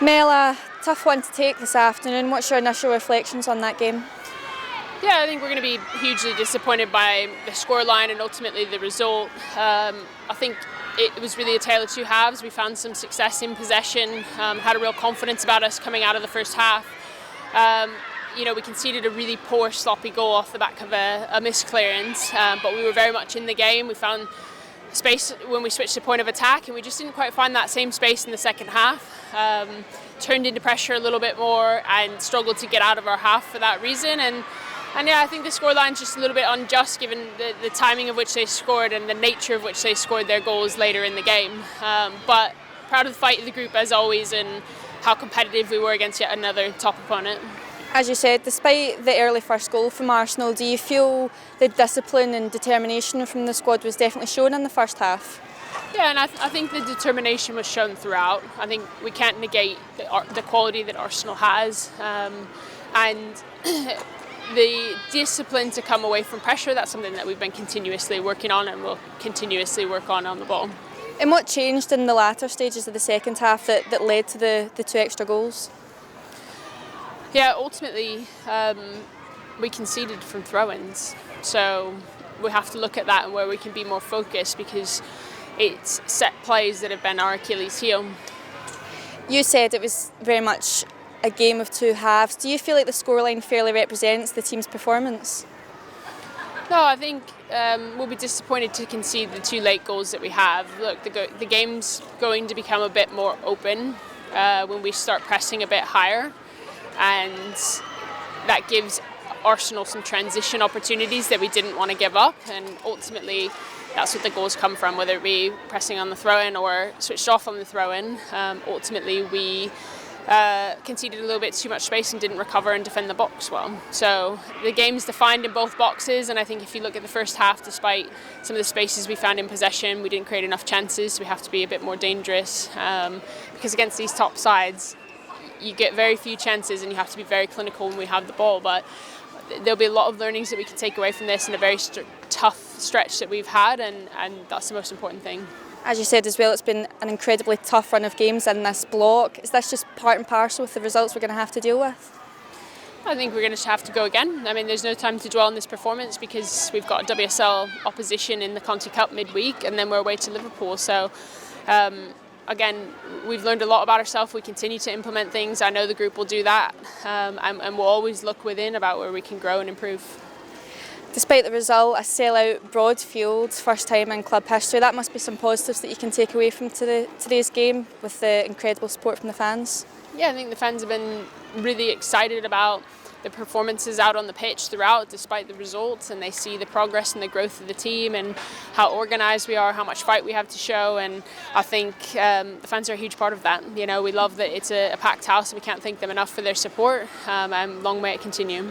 Mel, a tough one to take this afternoon. What's your initial reflections on that game? Yeah, I think we're going to be hugely disappointed by the scoreline and ultimately the result. I think it was really a tale of two halves. We found some success in possession, had a real confidence about us coming out of the first half. We conceded a really poor, sloppy goal off the back of a missed clearance, but we were very much in the game. We found space when we switched to point of attack, and we just didn't quite find that same space in the second half. Turned into pressure a little bit more and struggled to get out of our half for that reason. And yeah, I think the scoreline's just a little bit unjust given the timing of which they scored and the nature of which they scored their goals later in the game. But proud of the fight of the group as always and how competitive we were against yet another top opponent. As you said, despite the early first goal from Arsenal, do you feel the discipline and determination from the squad was definitely shown in the first half? Yeah, and I think the determination was shown throughout. I think we can't negate the quality that Arsenal has. And the discipline to come away from pressure, that's something that we've been continuously working on and will continuously work on the ball. And what changed in the latter stages of the second half that led to the two extra goals? Yeah, ultimately we conceded from throw-ins, so we have to look at that and where we can be more focused because it's set plays that have been our Achilles heel. You said it was very much a game of two halves. Do you feel like the scoreline fairly represents the team's performance? No, I think we'll be disappointed to concede the two late goals that we have. Look, the game's going to become a bit more open when we start pressing a bit higher. And that gives Arsenal some transition opportunities that we didn't want to give up, and ultimately that's what the goals come from, whether it be pressing on the throw-in or switched off on the throw-in. Ultimately we conceded a little bit too much space and didn't recover and defend the box well. So the game's defined in both boxes, and I think if you look at the first half, despite some of the spaces we found in possession, we didn't create enough chances, so we have to be a bit more dangerous because against these top sides you get very few chances and you have to be very clinical when we have the ball. But there'll be a lot of learnings that we can take away from this and a very tough stretch that we've had, and that's the most important thing. As you said as well, it's been an incredibly tough run of games in this block. Is this just part and parcel with the results we're going to have to deal with? I think we're going to have to go again. I mean, there's no time to dwell on this performance because we've got WSL opposition in the Conti Cup midweek and then we're away to Liverpool. So again, we've learned a lot about ourselves. We continue to implement things. I know the group will do that, and we'll always look within about where we can grow and improve. Despite the result, a sell-out Broadfield, first time in club history, that must be some positives that you can take away from today's game with the incredible support from the fans. Yeah, I think the fans have been really excited about the performances out on the pitch throughout, despite the results, and they see the progress and the growth of the team and how organised we are, how much fight we have to show, and I think the fans are a huge part of that. You know, we love that it's a packed house, and we can't thank them enough for their support, and long may it continue.